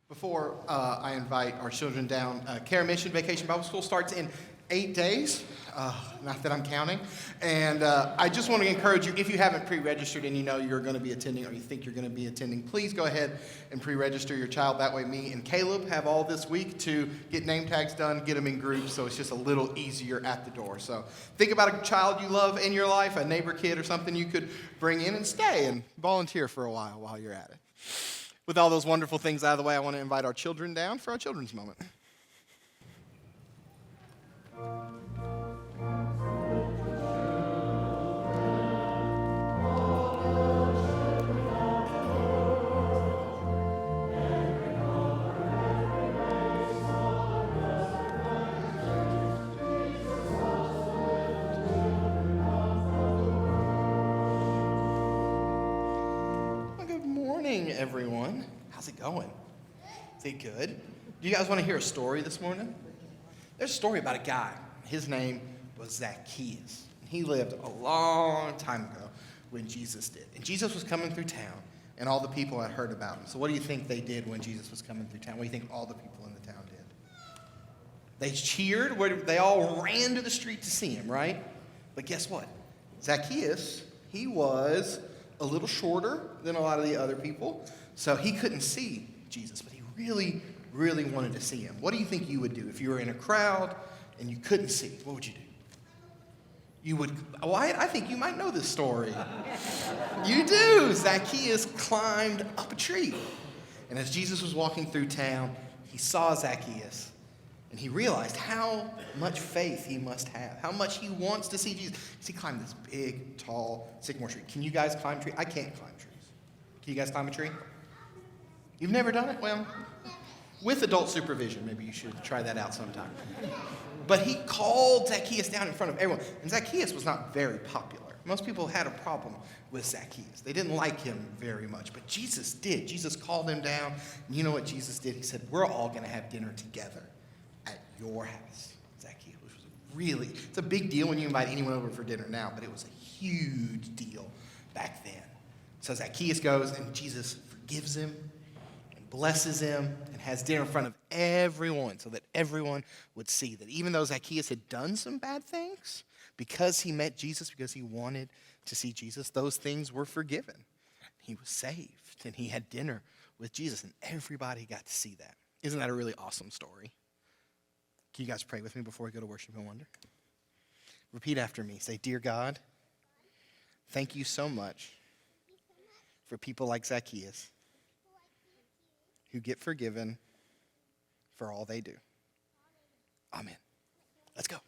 Before I invite our children down, Care Mission Vacation Bible School starts in 8 days, not that I'm counting, and I just want to encourage you, if you haven't pre-registered and you know you're going to be attending or you think you're going to be attending, please go ahead and pre-register your child. That way me and Caleb have all this week to get name tags done, get them in groups, so it's just a little easier at the door. So think about a child you love in your life, a neighbor kid or something you could bring in and stay and volunteer for a while you're at it. With all those wonderful things out of the way, I want to invite our children down for our children's moment. Good morning, everyone. How's it going? Is it good? Do you guys want to hear a story this morning? There's a story about a guy. His name was Zacchaeus. He lived a long time ago when Jesus did. And Jesus was coming through town, and all the people had heard about him. So what do you think they did when Jesus was coming through town? What do you think all the people in the town did? They cheered. They all ran to the street to see him, right? But guess what? Zacchaeus, he was a little shorter than a lot of the other people, so he couldn't see Jesus, but he really, really wanted to see him. What do you think you would do if you were in a crowd and you couldn't see? What would you do? You would, Wyatt, I think you might know this story. You do. Zacchaeus climbed up a tree, and as Jesus was walking through town, he saw Zacchaeus, and he realized how much faith he must have, how much he wants to see Jesus. He climbed this big, tall sycamore tree. Can you guys climb trees? I can't climb trees. Can you guys climb a tree? You've never done it? Well, with adult supervision, maybe you should try that out sometime. But he called Zacchaeus down in front of everyone. And Zacchaeus was not very popular. Most people had a problem with Zacchaeus. They didn't like him very much. But Jesus did. Jesus called him down. And you know what Jesus did? He said, we're all going to have dinner together at your house, Zacchaeus, which was it's a big deal when you invite anyone over for dinner now, but it was a huge deal back then. So Zacchaeus goes, and Jesus forgives him and blesses him and has dinner in front of everyone so that everyone would see that even though Zacchaeus had done some bad things, because he met Jesus, because he wanted to see Jesus, those things were forgiven. He was saved, and he had dinner with Jesus, and everybody got to see that. Isn't that a really awesome story? Can you guys pray with me before we go to worship and wonder? Repeat after me. Say, dear God, thank you so much for people like Zacchaeus who get forgiven for all they do. Amen. Let's go.